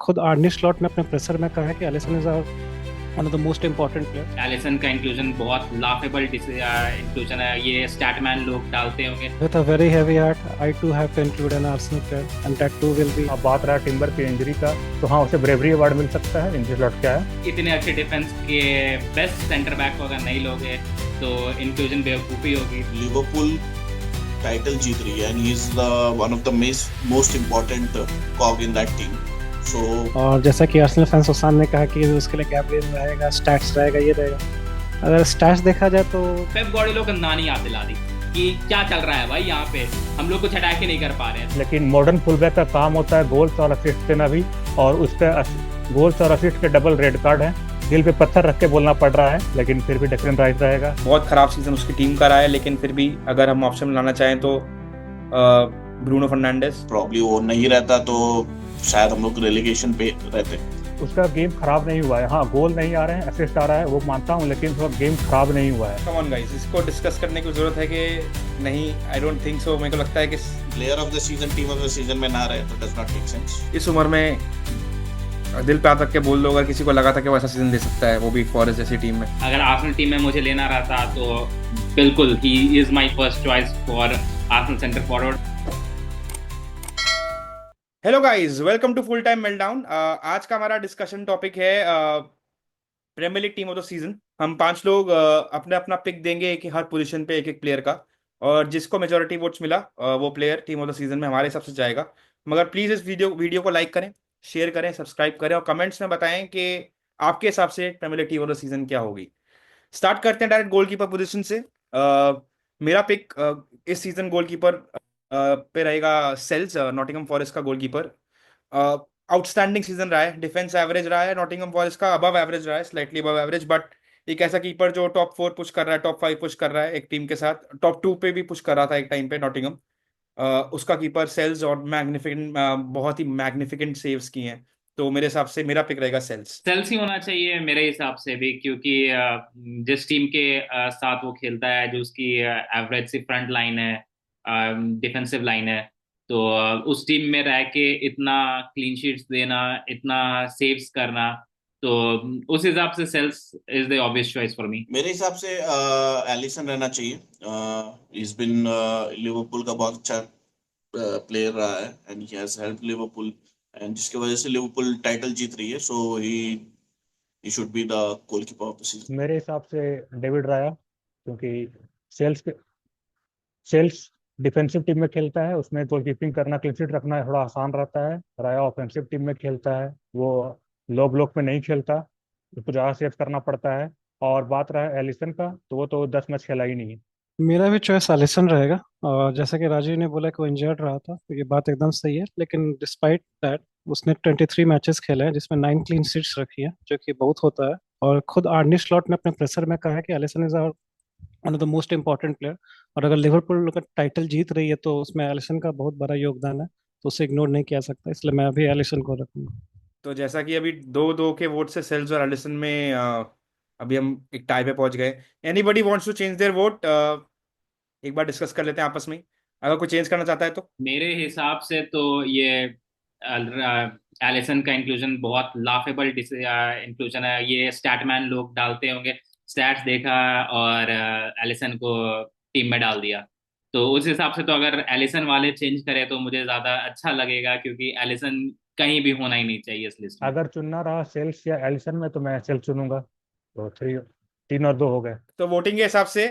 खुद Arnie slot ने अपने प्रेसर में कहा है कि Alisson is one of the most important player. Alisson का इंक्लूजन बहुत लाफेबल इंक्लूजन है। ये स्टैटमैन लोग डालते होंगे। With a very heavy heart I too have to include an Arsenal player and that too will be. अब बात रहा टिम्बर की इंजरी का, तो हाँ उसे ब्रेवरी अवार्ड मिल सकता है। इंजरी लौट के आया। इतने अच्छे डिफेंस के बेस्ट सेंटर बैक को अगर नहीं लोगे तो इंक्लूजन बेवकूफ़ी होगी। लिवरपूल टाइटल जीत रही है and he is the one of the most important cog in that team. So और जैसा कि आर्सेनल फैंस हुसैन ने कहा कि उसके लिए गैब्रियल रहेगा, स्टैट्स रहेगा, ये रहेगा। अगर स्टैट्स देखा जाए तो पेप गार्डियोला को नानी याद दिला दी कि क्या चल रहा है भाई यहाँ पे, हम लोग कुछ अटैक ही नहीं कर पा रहे हैं। लेकिन मॉडर्न फुलबैक का काम होता है गोल्स और असिस्ट देना भी, और उसका गोल्स और असिस्ट के डबल रेड कार्ड है। दिल पे पत्थर रख के बोलना पड़ रहा है, लेकिन फिर भी डेक्लन राइस रहेगा। बहुत खराब सीजन उसकी टीम का रहा है, लेकिन फिर भी अगर हम ऑप्शन लाना चाहें तो ब्रूनो फर्नांडिस। प्रॉब्ली वो नहीं रहता तो शायद हम लोग रेलीगेशन पे रहते। उसका गेम खराब नहीं हुआ है। हाँ गोल नहीं आ रहे हैं, असिस्ट आ रहा है, वो मानता हूँ, लेकिन उसका गेम खराब नहीं हुआ है। कम ऑन गाइस, इसको डिस्कस करने की जरूरत है कि नहीं? I don't think so. मेरे को लगता है कि player of the season, team of the season में ना रहे तो डज नॉट मेक सेंस। इस उम्र में दिल पे हाथ रख के बोल दो, अगर किसी को लगा था कि वो ऐसा सीजन दे सकता है, वो भी फॉरेस्ट जैसी टीम में। अगर आर्सेनल टीम में मुझे लेना रहता तो बिल्कुल ही is my first choice for Arsenal centre forward. Hello guys, welcome to Full Time Meltdown. आज का हमारा डिस्कशन टॉपिक है Premier League team of the season. हम 5 लोग अपने अपना पिक देंगे कि हर पोजीशन पे एक एक प्लेयर का, और जिसको मेजोरिटी वोट्स मिला वो player team of the season में हमारे हिसाब से जाएगा। मगर प्लीज़ इस वीडियो को लाइक करें, शेयर करें, सब्सक्राइब करें और कमेंट्स में बताएं कि आपके हिसाब से Premier League team of the season क्या होगी। स्टार्ट करते हैं डायरेक्ट गोलकीपर पोजीशन से। मेरा पिक इस सीजन गोलकीपर पे रहेगा सेल्स, नॉटिंघम फॉरेस्ट का गोलकीपर। आउटस्टैंडिंग सीजन रहा है, डिफेंस एवरेज रहा है नॉटिंघम फॉरेस्ट का, अबव एवरेज रहा है, स्लाइटली अबव एवरेज, बट एक ऐसा कीपर जो टॉप 4 पुश कर रहा है, टॉप 5 पुश कर रहा है एक टीम के साथ, टॉप 2 पे भी पुश कर रहा था एक टाइम पे नॉटिंघम। उसका कीपर सेल्स, और मैग्निफिकेंट, बहुत ही मैग्निफिकेंट सेव्स किए हैं। तो मेरे हिसाब से मेरा पिक रहेगा सेल्स। सेल्स ही होना चाहिए मेरे हिसाब से भी, क्योंकि जिस टीम के साथ वो खेलता है, जो उसकी एवरेज सी फ्रंट लाइन है, डिफेंसिव लाइन है, तो उस टीम में रह के इतना क्लीन शीट्स देना, इतना सेव्स करना, तो उस हिसाब से Sels is the obvious choice for me. मेरे हिसाब से एलिसन रहना चाहिए। इज बिन लिवरपूल का बहुत अच्छा प्लेयर रहा है and he has help Liverpool, and जिसकी वजह से लिवरपूल टाइटल जीत रही है। So he should be the goalkeeper of the season. मेरे हिसाब से डेविड राया, क्योंकि सेल्स सेल्स डिफेंसिव टीम में खेलता है, उसमें गोलकीपिंग करना, क्लीन शीट रखना थोड़ा आसान रहता है। राया ऑफेंसिव टीम में खेलता है, वो लो ब्लॉक में नहीं खेलता, उसको ज़्यादा सेव करना पड़ता है। और बात रहा है एलिसन का, तो वो तो 10 मैच खेला ही नहीं है। मेरा भी चॉइस एलिसन रहेगा। और जैसा कि राजीव ने बोला कि वो इंजर्ड रहा था, तो ये बात एकदम सही है, लेकिन डिस्पाइट दैट उसने 23 मैचेस खेले हैं जिसमें 9 क्लीन शीट्स रखी है, जो कि बहुत होता है। और खुद आर्नी स्लॉट ने अपने प्रेसर में कहा है कि Alisson is one of the most important player. और अगर लिवरपूल अगर टाइटल जीत रही है तो उसमें एलिसन का बहुत बड़ा योगदान है, तो उसे इग्नोर नहीं किया सकता, इसलिए मैं अभी एलिसन को रखूंगा। तो जैसा कि अभी 2-2 के वोट से सेल्स और एलिसन में अभी हम एक टाई पे पहुंच गए। Anybody wants to change their vote? एक बार डिस्कस कर लेते हैं आपस में, अगर कोई चेंज करना चाहता है तो। मेरे हिसाब से तो ये एलिसन का इंक्लूजन बहुत लाफेबल इंक्लूजन है। ये स्टैटमैन लोग डालते होंगे, स्टैट्स देखा और एलिसन को टीम में डाल दिया। तो उस हिसाब से तो अगर एलिसन वाले चेंज करें तो मुझे ज्यादा अच्छा लगेगा, क्योंकि एलिसन कहीं भी होना ही नहीं चाहिए इस लिस्ट में। अगर चुनना रहा सेल्स या एलिसन में, तो मैं सेल्स चुनूंगा। तो 3 और 2 हो गए। तो वोटिंग के हिसाब से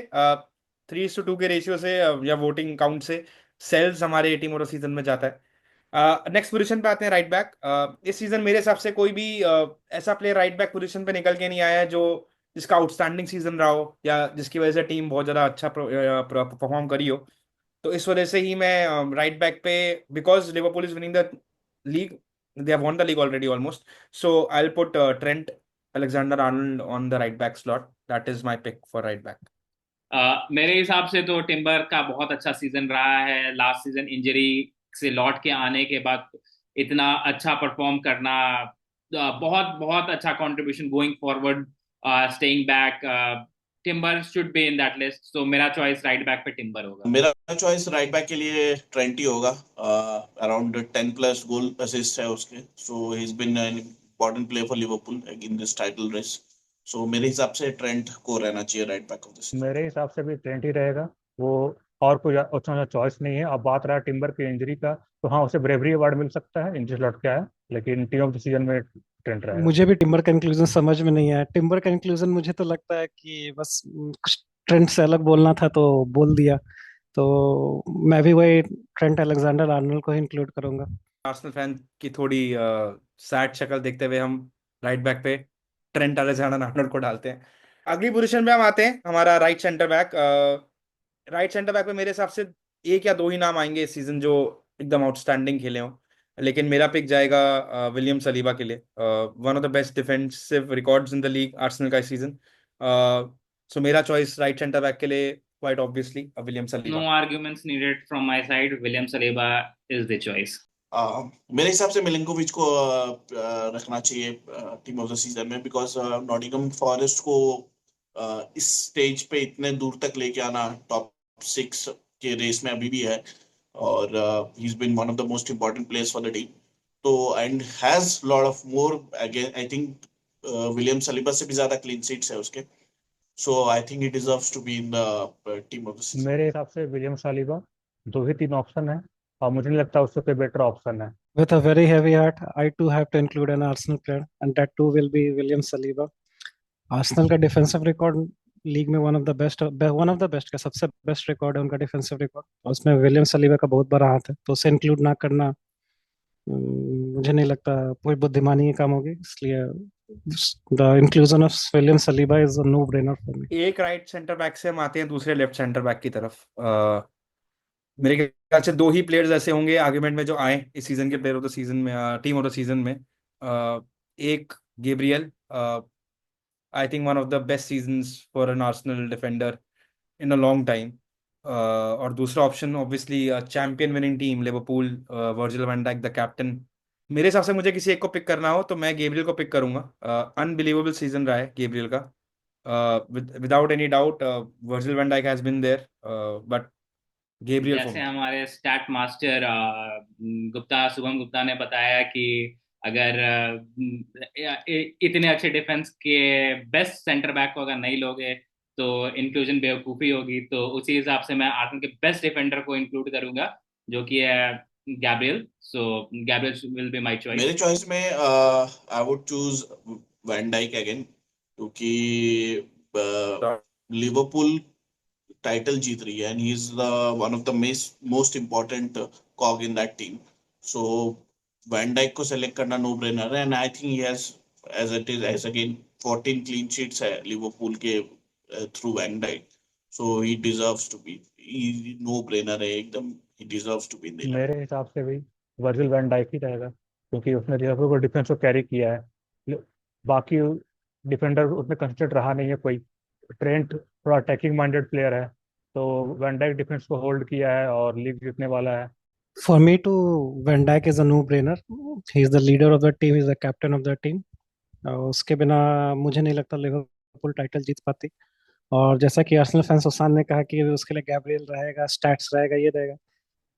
3:2 के रेशियो से, या वोटिंग काउंट से, सेल्स हमारे टीम ऑफ सीजन में जाता है। नेक्स्ट पोजीशन पे आते हैं, राइट बैक। इस सीजन मेरे हिसाब से कोई भी ऐसा प्लेयर राइट बैक पोजीशन पे निकल के नहीं आया है जो जिसका आउटस्टैंडिंग सीजन रहा हो, या जिसकी वजह से टीम बहुत ज़्यादा अच्छा परफॉर्म करी हो। तो इस वजह से ही मैं राइट बैक पे, because Liverpool is winning the league, they have won the league already almost, so I will put Trent Alexander Arnold on the right back slot. That is my pick for right back. मेरे हिसाब से तो timber का बहुत अच्छा season रहा है। Last season injury से लौट के आने के बाद इतना अच्छा परफॉर्म करना, बहुत बहुत अच्छा contribution going forward, staying back, Timber should be in that list, so मेरा चॉइस राइट बैक पे टिम्बर होगा। मेरा चॉइस राइट बैक के लिए ट्रेंट ही होगा। अराउंड 10+ गोल असिस्ट है उसके, so he is been an important player for Liverpool in this title race. So मेरे हिसाब से ट्रेंट को रहना चाहिए राइट बैक ऑफ दिस। मेरे हिसाब से भी ट्रेंट ही रहेगा वो। और कोई अच्छा चॉइस नहीं है। अब बात रहा टिम्बर की इंजरी का, तो हाँ उसे ब्रेवरी अवार्ड मिल सकता है, इंजरी लौट के आया, लेकिन टीम ऑफ द सीजन में ट्रेंट रहेगा। मुझे भी टिम्बर कंक्लूजन समझ में नहीं आया। टिम्बर कंक्लूजन मुझे तो लगता है कि बस कुछ ट्रेंड से अलग बोलना था तो बोल दिया। तो मैं भी वही ट्रेंट अलेक्जेंडर आर्नोल्ड को इंक्लूड करूंगा। आर्सेनल फैन की थोड़ी सैड शक्ल देखते हुए हम राइट बैक पे ट्रेंट अलेक्जेंडर आर्नोल्ड को डालते हैं। अगली पोजीशन पे हम आते हैं, हमारा right centre back. Right centre back पे मेरे हिसाब से एक या दो ही नाम आएंगे इस सीजन जो एकदम आउटस्टैंडिंग खेले हों, लेकिन मेरा पिक जाएगा विलियम सलीबा के लिए। One of the best defensive records in the league Arsenal का इस सीजन। सो मेरा चॉइस राइट सेंटर बैक के लिए quite obviously William no Saliba. Arguments needed from my side, William Saliba is the choice. मेरे हिसाब से Milenkovic को रखना चाहिए टीम ऑफ द सीजन में, बिकॉज नॉटिंघम फॉरेस्ट को इस स्टेज पे इतने दूर तक लेके आना, टॉप 6 के रेस में अभी भी है, और he is been one of the most important players for the team. तो and has lot of more, again I think William Saliba से भी ज्यादा क्लीन शीट्स है उसके। So I think he deserves to be in the team of the season. मेरे हिसाब से William Saliba, दो ही तीन ऑप्शन है और मुझे नहीं लगता उससे कोई बेटर ऑप्शन है। With a very heavy heart, I too have to include an Arsenal player, and that too will be William Saliba. Arsenal का डिफेंसिव रिकॉर्ड लीग में वन ऑफ द बेस्ट का सबसे बेस्ट रिकॉर्ड है उनका defensive record, और उसमें William Saliba का बहुत बड़ा हाथ है। तो उसे इंक्लूड ना करना मुझे नहीं लगता कोई बुद्धिमानी की काम होगी, इसलिए the inclusion of William Saliba is a no brainer for me. एक राइट सेंटर बैक से हम आते हैं दूसरे लेफ्ट सेंटर बैक की तरफ। मेरे ख्याल से दो ही प्लेयर्स ऐसे होंगे आर्गुमेंट में जो आए इस सीजन के प्लेयर ऑफ द सीजन में, टीम ऑफ द सीजन में। एक Gabriel, I think one of the best seasons for an Arsenal defender in a long time. और दूसरा option obviously champion winning team Liverpool, Virgil van Dijk the captain. मेरे हिसाब से मुझे किसी एक को पिक करना हो तो मैं गेब्रियल को पिक करूंगा। अनबिलीवेबल सीजन रहा है गेब्रियल का, without any doubt. Virgil van Dijk has been there, but Gabriel for जैसे मी। हमारे स्टैट मास्टर गुप्ता, शुभम गुप्ता ने बताया कि अगर इतने अच्छे डिफेंस के बेस्ट सेंटर बैक को अगर नहीं लोगे तो इंक्लूजन बेवकूफ़ी होगी। तो उसी हिसाब से मैं आर्सेनल के बेस्ट डिफेंडर को इंक्लूड करूंगा, जो कि है Gabriel. So Gabriel will be my मेरे चॉइस। चॉइस में I would choose van Dijk again, क्योंकि लिवरपूल टाइटल जीत रही है, and he is the one of the most important cog in that team. So van Dijk को select करना no brainer है, and I think he has, as it is as again 14 clean sheets है Liverpool के through van Dijk. So he deserves to be, no brainer है एकदम, he deserves to be in the 11। मेरे हिसाब से भी Virgil van Dyke ही रहेगा, क्योंकि उसने लिवरपूल को डिफेंस को कैरी किया है। बाकी डिफेंडर उसमें कंसिडर रहा नहीं है कोई। ट्रेंट थोड़ा अटैकिंग माइंडेड प्लेयर है, तो वैन डाइक डिफेंस को होल्ड किया है और लीग जीतने वाला है। For me too van Dijk is a no brainer. He is the leader of the team, is the captain of the team. उसके बिना मुझे नहीं लगता लिवरपूल टाइटल जीत पाती। और जैसा कि आर्सेनल फैन सुसान ने कहा कि उसके लिए गैब्रियल रहेगा, स्टैट्स रहेगा, ये रहेगा।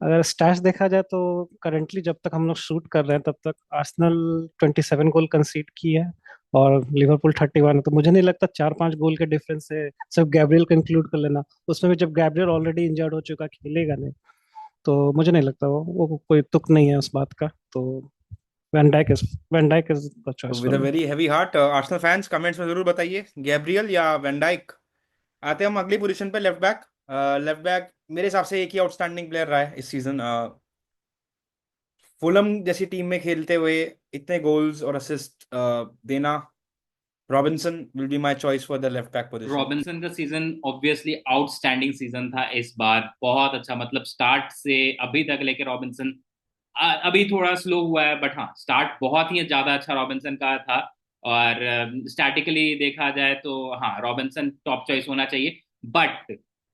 अगर स्टैट्स देखा जाए तो करंटली जब तक हम लोग शूट कर रहे हैं तब तक आर्सेनल 27 गोल कंसीड की है और लिवरपूल 31 है। तो मुझे नहीं लगता 4-5 गोल के डिफरेंस से सिर्फ गैब्रियल को इंक्लूड कर लेना, उसमें भी जब गैब्रियल ऑलरेडी इंजर्ड हो चुका, खेलेगा नहीं। तो मुझे नहीं लगता वो कोई तुक नहीं है उस बात का। तो van Dijk is the choice with for a me. Very heavy heart, Arsenal fans comments में जरूर बताइए गैब्रियल या वैन डाइक। आते हैं हम अगली पोजीशन पे, लेफ्ट बैक। लेफ्ट बैक मेरे हिसाब से एक ही आउटस्टैंडिंग प्लेयर रहा है इस सीजन। फुलम जैसी टीम में खेलते हुए इतने गोल्स और असिस्ट देना, Robinson will be my choice for the left back position. Robinson का सीजन ऑब्वियसली आउटस्टैंडिंग सीजन था इस बार, बहुत अच्छा। मतलब स्टार्ट से अभी तक लेके रॉबिन्सन अभी थोड़ा स्लो हुआ है, बट हाँ स्टार्ट बहुत ही ज्यादा अच्छा रॉबिन्सन का था। और स्टैटिकली देखा जाए तो हाँ रॉबिन्सन टॉप चॉइस होना चाहिए।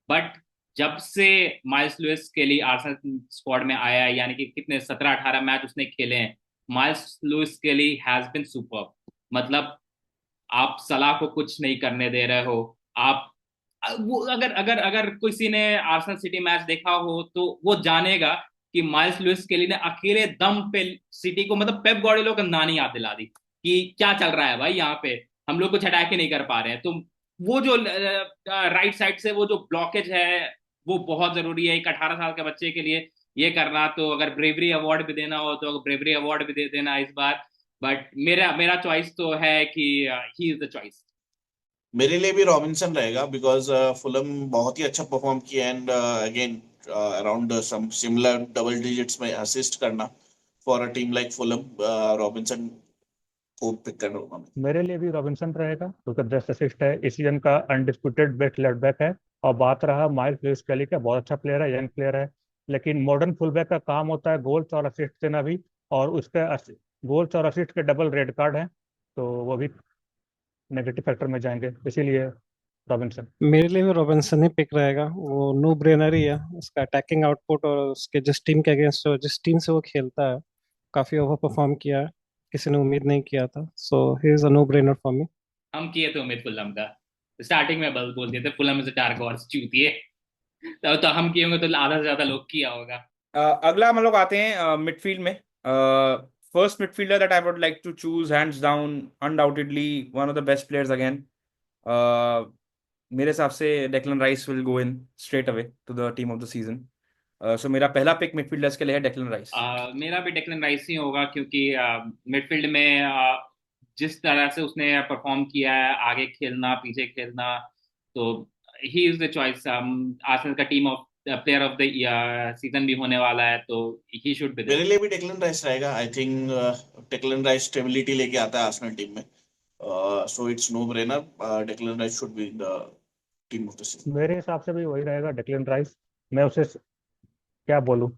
बट जब से माइल्स लुइस केली आर्सेनल स्क्वाड में आया है, यानी कि कितने 17-18 मैच उसने खेले हैं, माइल्स लुइस केली हैज बिन सुपर। मतलब आप सलाह को कुछ नहीं करने दे रहे हो, आप वो अगर अगर अगर किसी ने आर्सेनल सिटी मैच देखा हो तो वो जानेगा कि माइल्स लुइस स्केली ने अकेले दम पे सिटी को, मतलब पेप गार्डियोला को नानी याद दिला दी कि क्या चल रहा है भाई यहाँ पे, हम लोग कुछ अटैक ही नहीं कर पा रहे हैं। तो वो जो राइट साइड से वो जो ब्लॉकेज है वो बहुत जरूरी है एक 18 साल के बच्चे के लिए ये करना। तो अगर ब्रेवरी अवार्ड भी देना हो तो ब्रेवरी अवार्ड भी दे देना इस बार। बट मेरा मेरा चॉइस तो है कि ही इज द चॉइस। मेरे लिए भी रॉबिन्सन रहेगा, बिकॉज फुलम बहुत ही अच्छा परफॉर्म किया, and again around some similar double digits में असिस्ट करना for a team like Fulham, Robinson को पिक करूंगा मैं। मेरे लिए भी रॉबिन्सन रहेगा क्योंकि 10 असिस्ट है, इस सीजन का अनडिस्प्यूटेड बेस्ट लेफ्ट बैक है। और बात रहा माइल्स लुइस स्केली का, बहुत अच्छा प्लेयर है, यंग प्लेयर है, लेकिन मॉडर्न फुलबैक का काम होता है गोल्स और असिस्ट देना भी, और उसके गोल्स और असिस्ट के डबल रेड कार्ड है, तो वो भी नेगेटिव फैक्टर में जाएंगे, इसीलिए रॉबिन्सन। मेरे लिए भी रॉबिन्सन ही पिक रहेगा। वो नो ब्रेनर ही है, उसका अटैकिंग आउटपुट और उसके जिस टीम के अगेंस्ट, जिस टीम से वो खेलता है, काफी ओवर परफॉर्म किया है, किसी ने उम्मीद नहीं किया था। So he is a no brainer for me. हम किए थे उम्मीद फुलम का, स्टार्टिंग में बस बोल दिए थे फुलम इज डार्क हॉर्स, चूतिए। तो हम किए होंगे तो आधा से ज्यादा लोग किया होगा। अगला हम लोग आते हैं मिडफील्ड में। First midfielder that I would like to choose hands down, undoubtedly one of the best players again, मेरे हिसाब से Declan Rice will go in straight away to the team of the season. So मेरा पहला pick midfielders के लिए है Declan rice. मेरा भी डेक्लन राइस ही होगा क्योंकि मिडफील्ड में जिस तरह से उसने परफॉर्म किया है, आगे खेलना पीछे खेलना, तो he is the choice. Arsenal का team of player of the season भी होने वाला है, तो ही शुड बी मेरे देयर। लिए भी डेक्लन राइस रहेगा। I think Declan Rice stability लेके आता है आर्सेनल टीम में, so it's no brainer, Declan Rice should be in the team of the season. मेरे हिसाब से भी वही रहेगा डेक्लन राइस। मैं उसे क्या बोलूं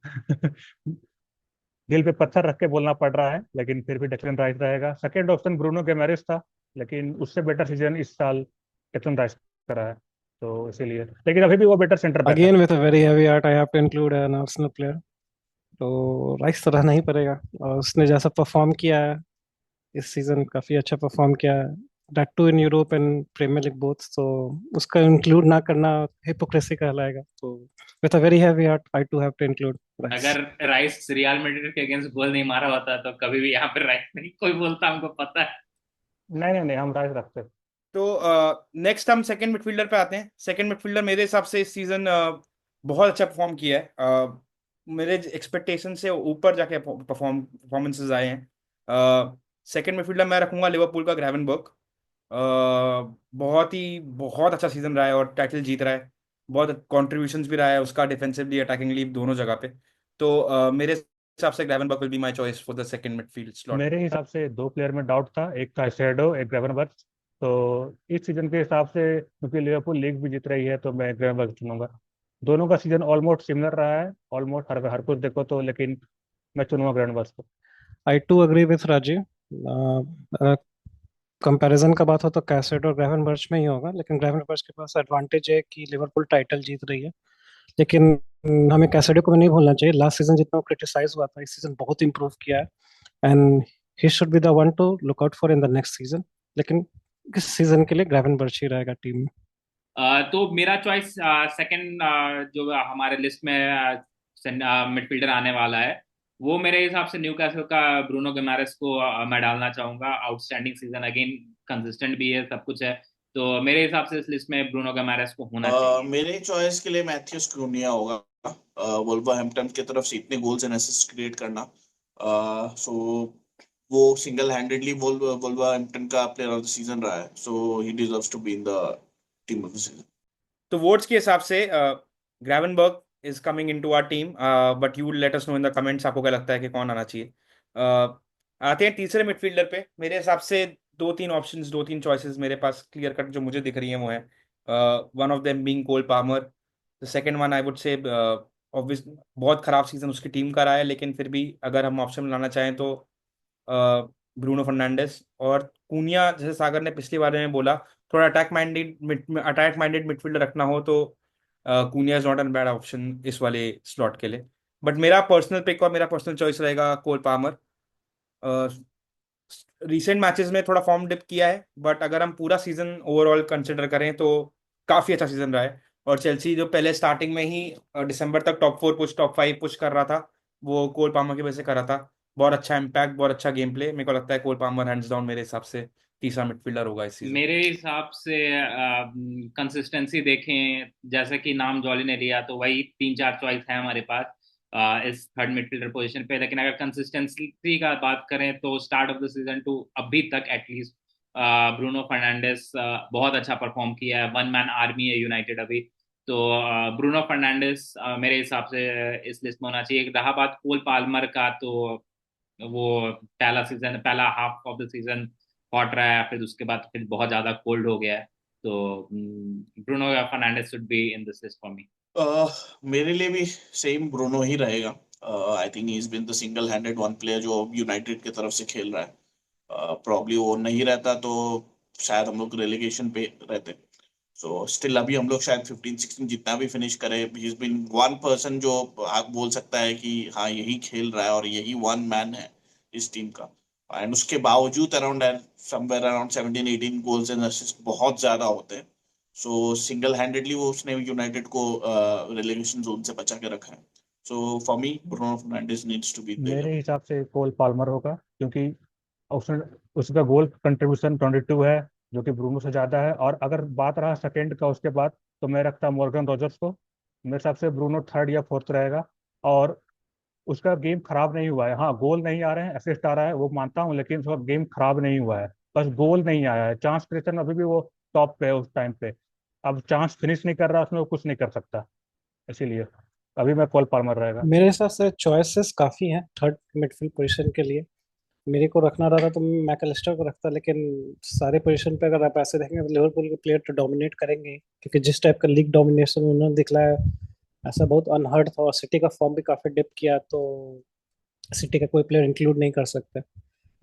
दिल पे पत्थर रख के बोलना पड़ रहा है, लेकिन फिर भी डेक्लन राइस रहेगा। सेकेंड ऑप्शन ब्रूनो गेमेरिस था, लेकिन उससे बेटर सीजन इस साल डेक्लन राइस का रहा है, तो इसीलिए, लेकिन अभी भी वो बेटर सेंटर बैक है। Again with a very heavy heart I have to include an Arsenal player. तो राइस तो रहना ही पड़ेगा। और उसने जैसा परफॉर्म किया है इस सीजन, काफी अच्छा परफॉर्म किया है, that too in Europe and Premier League both. तो उसका इंक्लूड ना करना हिपोक्रेसी कहलाएगा। तो with a very heavy heart I too have to include Rice. अगर राइस रियल मैड्रिड के अगेंस्ट गोल नहीं मारा होता तो कभी भी यहाँ पे राइस नहीं कोई बोलता, हमको पता है। नहीं नहीं नहीं, हम राइस रखते हैं। तो नेक्स्ट हम सेकंड मिडफील्डर पे आते हैं। सेकंड मिडफील्डर मेरे हिसाब से इस सीजन बहुत अच्छा परफॉर्म किया है। मेरे एक्सपेक्टेशन से ऊपर जाके परफॉर्मेंसेस आए हैं। सेकंड मिडफील्डर मैं रखूंगा लिवरपूल का ग्रेवेनबर्ग। बहुत अच्छा सीजन रहा है और टाइटल जीत रहा है, बहुत कंट्रीब्यूशंस भी रहा है उसका डिफेंसिवली अटैकिंगली दोनों जगह पे। तो मेरे हिसाब से Gravenberch will be my choice for the second midfield slot. मेरे हिसाब से दो प्लेयर में डाउट था, एक काइसेडो, एक ग्रेवेनबर्ग। तो इस सीजन के हिसाब से क्योंकि लिवरपूल लीग भी जीत रही है, तो मैं ग्रेवेनबर्ग चुनूंगा। दोनों का सीजन ऑलमोस्ट सिमिलर रहा है, ऑलमोस्ट हर हर कुछ देखो तो, लेकिन मैं चुनूंगा ग्रेवेनबर्ग को। I too agree with Rajeev. Comparison का बात हो तो कैसेट और ग्रेवेनबर्च में ही होगा, लेकिन ग्रेवेनबर्च के पास एडवांटेज है कि लिवरपूल टाइटल जीत रही है। लेकिन हमें कैसेडो को भी नहीं भूलना चाहिए, लास्ट सीजन जितना क्रिटिसाइज हुआ था इस सीजन बहुत इंप्रूव किया है, and he should be the one two look out for in the next season. लेकिन इस सीजन के लिए ग्रेवेनबर्च ही रहेगा टीम में। तो मेरा चॉइस सेकंड जो हमारे लिस्ट में मिडफील्डर आने वाला है, वो मेरे हिसाब से न्यूकासल का ब्रूनो गिमारेस को मैं डालना चाहूंगा। आउटस्टैंडिंग सीजन, अगेन कंसिस्टेंट भी है, सब कुछ है। तो मेरे हिसाब से इस लिस्ट में ब्रूनो गिमारेस को होना चाहिए। मेरे चॉइस के लिए मैथ्यूस क्रूनिया होगा, वुल्वरहैम्पटन की तरफ से इतने गोल्स एंड असिस्ट क्रिएट करना, सो वो सिंगल हैंडेडली वुल्वरहैम्पटन का प्लेयर ऑफ द सीजन रहा है, so he deserves to be in the team of the season. तो वोट्स के हिसाब से Gravenberch is coming into our team, but you let us know in the comments आपको क्या लगता है कि कौन आना चाहिए। आते हैं तीसरे मिडफील्डर पे। मेरे हिसाब से दो तीन ऑप्शंस, दो तीन चॉइसेस मेरे पास क्लियर कट जो मुझे दिख रही है वो है, one of them being Cole Palmer. The second one I would say obvious, बहुत खराब सीजन उसकी टीम का रहा है, लेकिन फिर भी अगर हम ऑप्शन लाना चाहें तो ब्रूनो फर्नांडिस। और कूनिया, जैसे सागर ने पिछली बार में बोला, थोड़ा अटैक माइंडेड मिडफील्डर रखना हो तो Kuniya is not an bad option इस वाले स्लॉट के लिए। बट मेरा पर्सनल पिक और मेरा पर्सनल चॉइस रहेगा कोल पामर। रिसेंट मैचेस में थोड़ा फॉर्म डिप किया है, बट अगर हम पूरा सीजन ओवरऑल कंसिडर करें तो काफी अच्छा सीजन रहा है। और चेल्सी जो पहले स्टार्टिंग में ही दिसंबर तक टॉप 4 पुश, टॉप 5 पुश कर रहा था, वो कोल पामर की वजह से कर रहा था। बहुत अच्छा इम्पैक्ट, बहुत अच्छा गेम प्ले। मेरे को लगता है कोल पामर हैंड्स डाउन मेरे हिसाब से तीसरा मिडफील्डर होगा इस सीजन। मेरे हिसाब से कंसिस्टेंसी देखें, जैसा कि नाम जॉली ने लिया, तो वही 3-4 चॉइस है हमारे पास इस थर्ड मिडफील्डर पोजीशन पे। लेकिन अगर कंसिस्टेंसी का बात करें तो start of the season two अभी तक एटलीस्ट ब्रूनो फर्नांडिस बहुत अच्छा परफॉर्म किया है। वन मैन आर्मी है यूनाइटेड अभी। तो ब्रूनो फर्नांडिस मेरे हिसाब से इस लिस्ट में होना चाहिए। रहा बात कोल पाल्मर का, तो वो पहला half of the season hot रहा है, फिर उसके बाद फिर बहुत ज्यादा कोल्ड हो गया है। तो Bruno Fernandes should be in this list for me. मेरे लिए भी सेम ब्रूनो ही रहेगा। I think he is been the single handed one player जो यूनाइटेड की तरफ से खेल रहा है। प्रॉब्ली वो नहीं रहता तो शायद हम लोग रेलिगेशन पे रहते। सो स्टिल अभी हम लोग शायद 15-16 जितना भी फिनिश करे, ही इज बिन वन पर्सन जो आप बोल सकता है कि हाँ यही खेल रहा है और यही वन मैन है इस टीम का। एंड उसके बावजूद around somewhere around 17-18 goals and assist बहुत ज्यादा होते हैं। सो सिंगल हैंडेडली वो उसने यूनाइटेड को रेलेगेशन जोन से बचा के रखा है। So for me Bruno Fernandes needs to be there. मेरे हिसाब से कोल पाल्मर होगा, क्योंकि उसने उसका गोल कंट्रीब्यूशन 22 है, जो कि ब्रूनो से ज़्यादा है। और अगर बात रहा सेकंड का उसके बाद, तो मैं रखता मॉर्गन रोजर्स को। मेरे हिसाब से ब्रूनो थर्ड या फोर्थ रहेगा। और उसका गेम खराब नहीं हुआ है। हाँ, गोल नहीं आ रहे हैं, असिस्ट आ रहा है, वो मानता हूँ, लेकिन उसका गेम खराब नहीं हुआ है। बस गोल नहीं आया है। चांस क्रिएशन अभी भी वो टॉप पे है उस टाइम पे। अब चांस फिनिश नहीं कर रहा, उसमें वो कुछ नहीं कर सकता। इसीलिए अभी मैं कॉल पाल्मर रहेगा। मेरे हिसाब से चॉइसेस काफ़ी हैं थर्ड मिडफील्ड पोजीशन के लिए। मेरे को रखना रहा था तो मैं मैकलिस्टर को रखता, लेकिन सारे पोजीशन पे अगर आप ऐसे देखेंगे तो लिवरपूल के प्लेयर तो डोमिनेट करेंगे ही, क्योंकि जिस टाइप का लीग डोमिनेशन उन्होंने दिखलाया ऐसा बहुत अनहर्ड था। और सिटी का फॉर्म भी काफ़ी डिप किया, तो सिटी का कोई प्लेयर इंक्लूड नहीं कर सकते।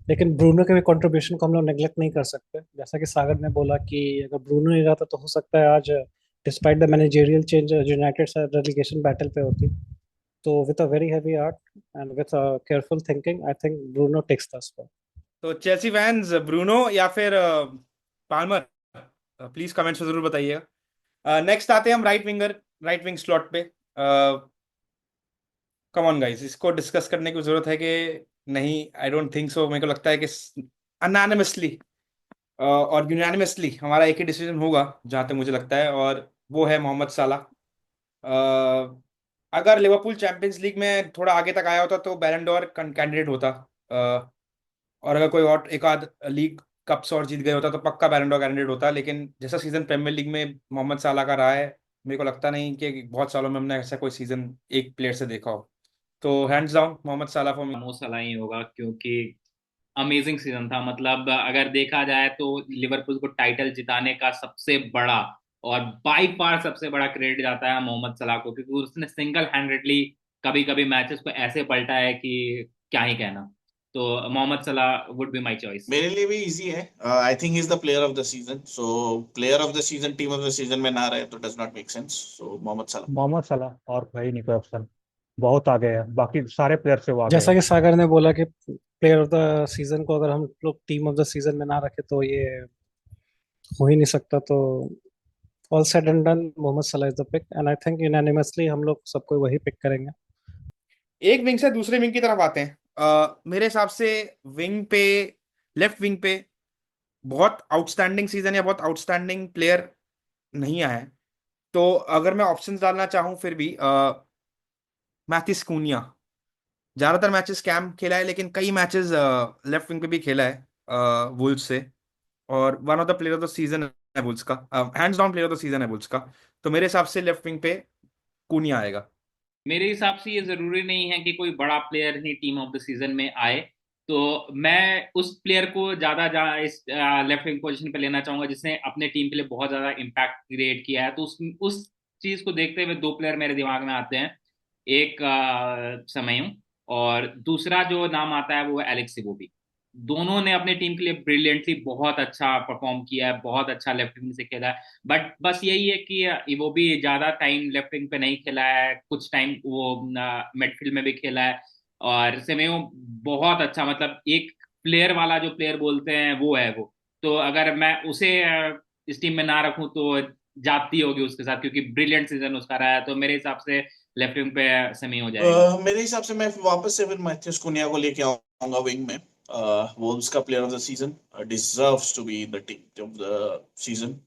लेकिन ब्रूनो के भी कंट्रीब्यूशन को हम लोग नेग्लेक्ट नहीं कर सकते। जैसा कि सागर ने बोला कि अगर ब्रूनो नहीं रहता तो हो सकता है आज despite the managerial change United से रेलीगेशन बैटल पे होती। तो with a very heavy heart and with a careful thinking, I think Bruno takes the spot. तो चेल्सी फैंस ब्रूनो या फिर पाल्मर, प्लीज कमेंट्स में जरूर बताइएगा। नेक्स्ट आते हैं हम राइट विंग स्लॉट पे। कम ऑन गाइस, इसको डिस्कस करने की जरूरत है कि नहीं? I don't think so. मेरे को लगता है कि अनैनिमसली और यूनानिमसली हमारा एक ही डिसीजन होगा जहां तक मुझे लगता है, और वो है मोहम्मद साला। अगर लिवरपूल चैंपियंस लीग में थोड़ा आगे तक आया होता तो बैलन डोर कैंडिडेट होता। और अगर कोई और एक आध लीग कप्स और जीत गए होता तो पक्का बैलन डोर कैंडिडेट होता। लेकिन जैसा सीजन प्रीमियर लीग में मोहम्मद साला का रहा है, मेरे को लगता नहीं कि बहुत सालों में हमने ऐसा कोई सीजन एक प्लेयर से देखा हो। तो हैंड्स डाउन मोहम्मद साला फॉर मी। मो सलाह ही होगा, क्योंकि अमेजिंग सीजन था। मतलब अगर देखा जाए तो लिवरपूल को टाइटल जिताने का सबसे बड़ा और बाई फार सबसे बड़ा क्रेडिट जाता है मोहम्मद सलाह को, क्योंकि उसने सिंगल हैंडेडली कभी कभी मैचेस को ऐसे पलटा है कि क्या ही कहना। तो मोहम्मद सलाह वुड बी माई चॉइस। मेरे लिए भी इजी है। I think is the player of the season. So player of the season team of the season में ना रहे तो डज नॉट मेक सेंस। सो मोहम्मद सलाह। मोहम्मद सलाह, और भाई नहीं कोई ऑप्शन। बहुत आगे है, बाकी सारे प्लेयर से वो आगे जैसा है। कि सागर ने बोला कि प्लेयर ऑफ द सीजन को अगर हम लोग टीम ऑफ द सीजन में ना रखे तो ये हो ही नहीं सकता। तो all said and done, Mohamed Salah is the pick and I think unanimously हम लोग सबको वही पिक करेंगे। एक विंग से दूसरे विंग की तरफ आते हैं। मेरे हिसाब से विंग पे, लेफ्ट विंग पे बहुत आउटस्टैंडिंग सीजन या बहुत आउटस्टैंडिंग प्लेयर नहीं आया है। तो अगर मैं ऑप्शंस डालना चाहूँ फिर भी मैथिस कूनिया। ज्यादातर मैचेस कैम खेला है, लेकिन कई मैचेस लेफ्ट विंग पे भी खेला है वुल्स से। और one of the player of the season है वुल्स का, hands down player of the season है वुल्स का। तो मेरे हिसाब से लेफ्ट विंग पे कूनिया आएगा। मेरे हिसाब से ये जरूरी नहीं है कि कोई बड़ा player he team of the season में आए। तो मैं उस प्लेयर को इस लेफ्ट विंग पोजीशन पे लेना चाहूंगा जिसने अपने टीम के लिए बहुत ज्यादा इम्पैक्ट क्रिएट किया है। तो उस चीज को देखते हुए दो प्लेयर मेरे दिमाग में आते हैं। एक समयू, और दूसरा जो नाम आता है वो है एलेक्स इवोबी। दोनों ने अपने टीम के लिए ब्रिलियंटली बहुत अच्छा परफॉर्म किया है, बहुत अच्छा लेफ्ट विंग से खेला है। बट बस यही है कि वो भी ज्यादा टाइम लेफ्ट विंग पे नहीं खेला है, कुछ टाइम वो मिडफील्ड में भी खेला है। और सेमेयो बहुत अच्छा, मतलब एक प्लेयर वाला जो प्लेयर बोलते हैं वो है वो। तो अगर मैं उसे इस टीम में ना रखूं तो जाती होगी उसके साथ, क्योंकि ब्रिलियंट सीजन उसका रहा है। तो मेरे हिसाब से लेफ्ट विंग पे सेमी हो जाएगा। मेरे हिसाब से मैं वापस से फिर मैथ्यूस कुनिया को लेके आऊंगा विंग में। वोल्व्स का player of the season, deserves to be in the team of the season.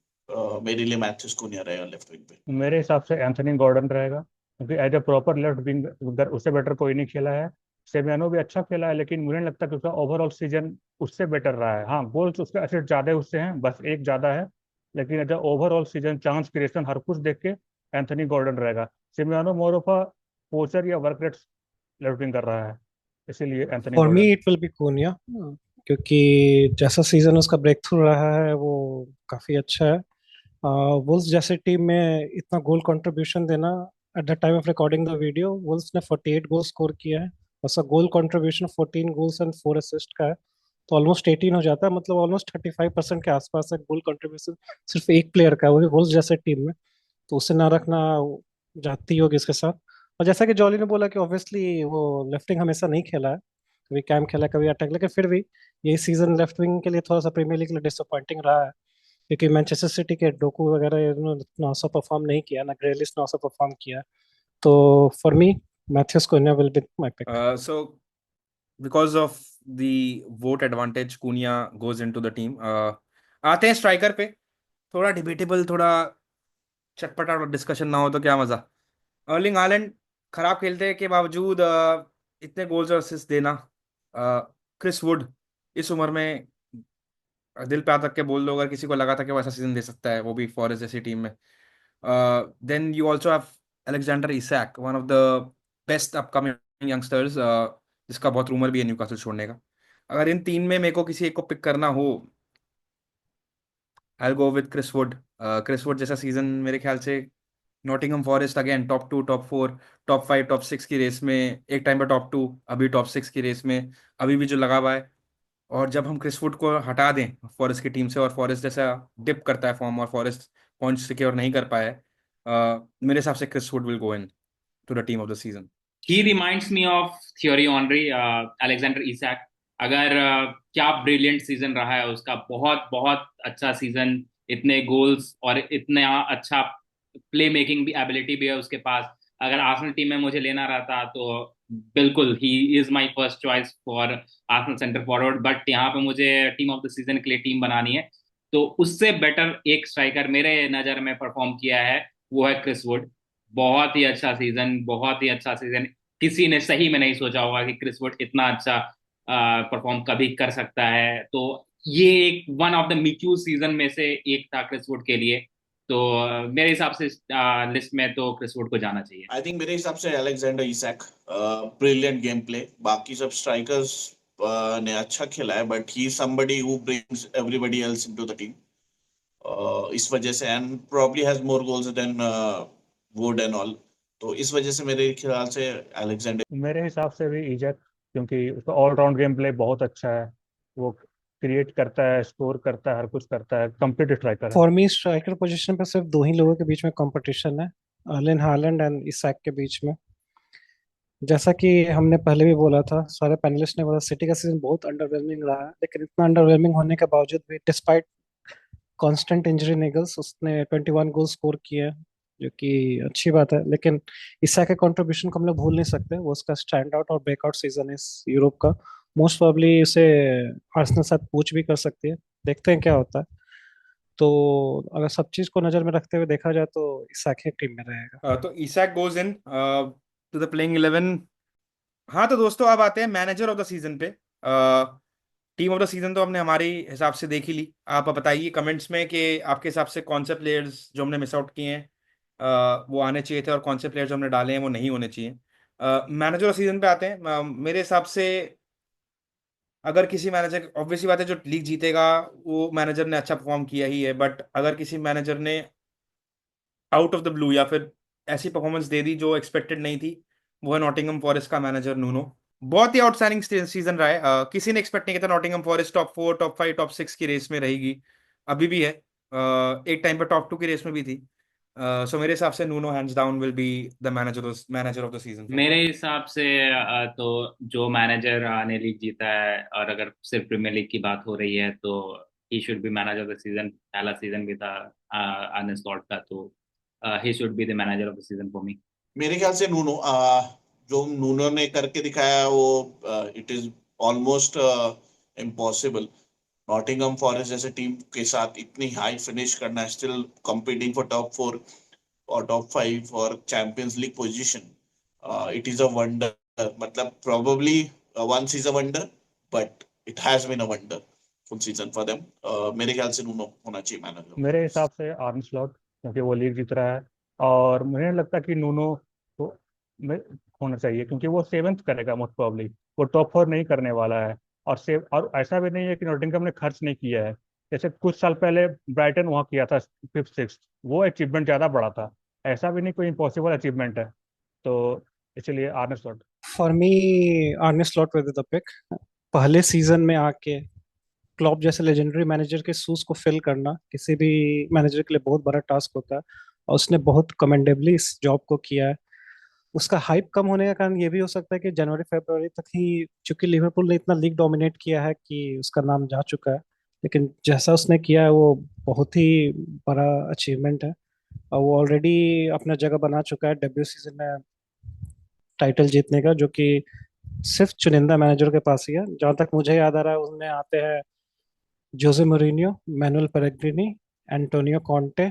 मेरे लिए मैथ्यूस कुनिया रहेगा लेफ्ट विंग पे। मेरे हिसाब से एंथनी गॉर्डन रहेगा, क्योंकि as a proper left wing उधर उससे बेटर कोई नहीं खेला है। सेमियानो भी अच्छा खेला है, लेकिन मुझे नहीं लगता कि उसका ओवरऑल सीजन उससे बेटर रहा है। हाँ, गोल्स उसके असिस्ट ज्यादा उससे हैं, बस एक ज्यादा है। लेकिन as a overall season, chance creation, हर कुछ देख के एंथनी गॉर्डन रहेगा। सेमियानो मोर ऑफ अ पोचर या वर्क रेट लेफ्ट विंग कर रहा है, इसीलिए Anthony for me Gordon. It will be Cunha, क्योंकि जैसा सीजन उसका ब्रेक थ्रू रहा है वो काफी अच्छा है। वुल्स जैसे टीम में इतना गोल कंट्रीब्यूशन देना, at the time of recording the video Wolves ने 48 गोल स्कोर किया है। उसका गोल कंट्रीब्यूशन 14 गोल्स एंड 4 असिस्ट का है, तो ऑलमोस्ट 18 हो जाता है। मतलब ऑलमोस्ट 35% के आसपास है गोल कंट्रीब्यूशन सिर्फ एक प्लेयर का है, वो भी वुल्स जैसे टीम में। तो उसे ना रखना जाती होगी इसके साथ। और जैसा कि जॉली ने बोला कि ऑब्वियसली वो लेफ्ट विंग हमेशा नहीं खेला है, कभी कैम खेला है, कभी अटैक, लेकिन फिर भी ये सीजन लेफ्ट विंग के लिए थोड़ा सा प्रीमियर लीग के लिए डिसअपॉइंटिंग रहा है, क्योंकि मैनचेस्टर सिटी के डोकू वगैरह इन्होंने इतना अच्छा परफॉर्म नहीं किया, ना ग्रेलिश ने अच्छा परफॉर्म किया। तो for me Matheus Cunha will be my pick. So because of the vote advantage, Cunha goes into the team. आते हैं स्ट्राइकर पे। थोड़ा डिबेटेबल, थोड़ा चटपटा डिस्कशन ना हो तो क्या मजा। अर्लिंग हालैंड खराब खेलते के बावजूद इतने गोल्स और असिस्ट देना। क्रिस वुड इस उम्र में, दिल पे हाथ रख के बोल दो, अगर किसी को लगा था कि वो ऐसा सीजन दे सकता है, वो भी फॉरेस्ट जैसी टीम में। Then you also have Alexander Isak, one of the best upcoming youngsters, जिसका बहुत रूमर भी है न्यूकासल छोड़ने का। अगर इन तीन में मेरे को किसी एक को पिक करना हो, I go with Chris Wood. Chris Wood जैसा सीजन मेरे ख्याल से Nottingham Forest again top 2, top 4, top 5, top 6 की रेस में, एक टाइम पर टॉप 2, अभी टॉप 6 की रेस में अभी भी जो लगा हुआ है। और जब हम क्रिस वुड को हटा दें फॉरेस्ट की टीम से, और फॉरेस्ट जैसा डिप करता है फॉर्म, और फॉरेस्ट पॉइंट्स सिक्योर नहीं कर पाया है, मेरे हिसाब से Chris Wood will go in to the team of the season. He reminds me of Thierry Henry, Alexander Isak. अगर क्या ब्रिलियंट सीजन रहा है उसका, बहुत बहुत अच्छा सीजन। इतने गोल्स और इतना अच्छा प्ले मेकिंग भी एबिलिटी भी है उसके पास। अगर आर्सेनल टीम में मुझे लेना रहता तो बिल्कुल ही is my first choice for Arsenal centre forward. But यहाँ पे मुझे टीम ऑफ द सीजन के लिए टीम बनानी है, तो उससे बेटर एक स्ट्राइकर मेरे नज़र में परफॉर्म किया है, वो है क्रिस वुड। बहुत ही अच्छा सीजन, बहुत ही अच्छा सीजन। किसी ने सही में नहीं सोचा होगा कि क्रिस वुड इतना अच्छा परफॉर्म कभी कर सकता है। तो ये एक वन ऑफ द मिक्यू सीजन में से एक था क्रिस वुड के लिए। तो मेरे हिसाब से लिस्ट में तो क्रिस वुड को जाना चाहिए। आई थिंक मेरे हिसाब से Alexander Isak, brilliant game play. बाकी सब स्ट्राइकर्स ने अच्छा खेला है, but he somebody who brings everybody else into the team. इस वजह से, and probably has more goals than Wood and all. तो इस वजह से मेरे ख्याल से अलेक्जेंडर। मेरे हिसाब से भी इजक, क्योंकि उसका ऑलराउंड गेम प्ले बहुत अच्छा है। वो क्रिएट करता है, स्कोर करता है, हर कुछ करता है, कंप्लीट स्ट्राइकर है। फॉर मी स्ट्राइकर पोजीशन पे सिर्फ दो ही लोगों के बीच में कंपटीशन है, अर्लिन हालैंड एंड इसाक के बीच में। जैसा कि हमने पहले भी बोला था, सारे पैनलिस्ट ने बोला सिटी का सीजन बहुत अंडरवेलमिंग रहा है, लेकिन इतना अंडरवेलमिंग होने के बावजूद भी, डिस्पाइट कांस्टेंट इंजरी निगल्स, उसने 21 गोल स्कोर किए हैं, जो कि अच्छी बात है। लेकिन ईसा के कंट्रीब्यूशन को हम लोग भूल नहीं सकते, वो उसका स्टैंड आउट और ब्रेकआउट सीजन है इस यूरोप का। मोस्ट प्रोबेबली उसे आर्सेनल साथ पूछ भी कर सकती है, देखते हैं क्या होता है। तो अगर सब चीज को नजर में रखते हुए देखा जाए तो ईसा की टीम में रहेगा। तो Isaac goes in to the playing 11। हाँ तो दोस्तों, अब आते हैं मैनेजर ऑफ द सीजन पे। टीम ऑफ द सीजन तो हमने हमारे हिसाब से देख ही ली। आप बताइए कमेंट्स में कि आपके हिसाब से कौन से प्लेयर्स जो हमने मिस आउट किए हैं वो आने चाहिए थे, और कौन से प्लेयर्स जो हमने डाले हैं वो नहीं होने चाहिए। मैनेजर ऑफ सीजन पे आते हैं। मेरे हिसाब से अगर किसी मैनेजर, ऑब्वियसली बात है, जो लीग जीतेगा वो मैनेजर ने अच्छा परफॉर्म किया ही है, बट अगर किसी मैनेजर ने आउट ऑफ द ब्लू या फिर ऐसी परफॉर्मेंस दे दी जो एक्सपेक्टेड नहीं थी, वो है नॉटिंघम फॉरेस्ट का मैनेजर नूनो। बहुत ही आउटस्टैंडिंग सीजन रहा है। किसी ने एक्सपेक्ट नहीं किया था Nottingham forest top 4, top 5, top 6 की रेस में रहेगी। अभी भी है। एक टाइम पर टॉप 2 की रेस में भी थी। सो मेरे हिसाब से Nuno hands down will be the manager of the season for मेरे मी। हिसाब से तो जो मैनेजर ने लीग जीता है, और अगर सिर्फ प्रीमियर लीग की बात हो रही है, तो he should B manager of the season. पहला सीजन भी था आर्ने स्लॉट का, तो he should be the manager of the season for me. मेरे ख्याल से नूनो, जो नूनो ने करके दिखाया वो it is almost impossible. Nottingham Forest जैसे टीम के साथ इतनी हाई फिनिश करना, स्टिल कम्पीटिंग फॉर टॉप 4 और टॉप 5 और Champions League position, it is a wonder. मतलब probably once is a wonder, but it has been a wonderful season for them. मेरे ख्याल से नूनो होना चाहिए मैनेजर। मेरे हिसाब से आर्न स्लॉट, क्योंकि वो लीग जीत रहा है। और मुझे नहीं लगता कि नूनो को में होना चाहिए, क्योंकि वो सेवेंथ करेगा मोस्ट प्रॉब्ली। वो टॉप 4 नहीं करने वाला है। और ऐसा भी नहीं है कि नॉटिंघम ने खर्च नहीं किया है। जैसे कुछ साल पहले ब्राइटन वहाँ किया था 5th 6th, वो अचीवमेंट ज़्यादा बड़ा था। ऐसा भी नहीं कोई इम्पॉसिबल अचीवमेंट है। तो इसलिए Arne Slot. For me Arne Slot with the pick. पहले सीजन में आके क्लॉप जैसे लेजेंडरी मैनेजर के शूज को फिल करना किसी भी मैनेजर के लिए बहुत बड़ा टास्क होता है, और उसने बहुत कमेंडेबली इस जॉब को किया है। उसका हाइप कम होने का कारण ये भी हो सकता है कि जनवरी फरवरी तक ही, चूंकि लिवरपूल ने इतना लीग डोमिनेट किया है कि उसका नाम जा चुका है। लेकिन जैसा उसने किया है वो बहुत ही बड़ा अचीवमेंट है, और वो ऑलरेडी अपना जगह बना चुका है डेब्यू सीजन में टाइटल जीतने का, जो कि सिर्फ चुनिंदा मैनेजर के पास ही है। जहां तक मुझे याद आ रहा है उनमें आते हैं Jose Mourinho, Manuel Pellegrini, Antonio Conte,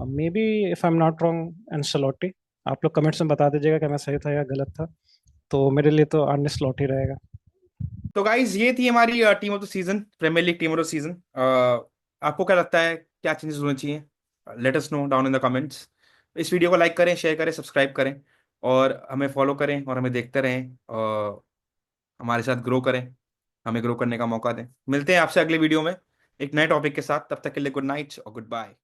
maybe if I am not wrong Ancelotti. आप लोग कमेंट्स में बता दीजिएगा कि मैं सही था या गलत था। तो मेरे लिए तो आर्ने स्लॉट ही रहेगा। तो गाइज ये थी हमारी team of the season, Premier League team of the season. आपको क्या लगता है, क्या चेंजेस होने चाहिए? Let us know down in the comments. इस वीडियो को लाइक करें, शेयर करें, सब्सक्राइब करें, और हमें फॉलो करें, और हमें देखते रहें, हमारे साथ ग्रो करें, हमें ग्रो करने का मौका दें। मिलते हैं आपसे अगले वीडियो में एक नए टॉपिक के साथ। तब तक के लिए गुड नाइट और गुड बाय।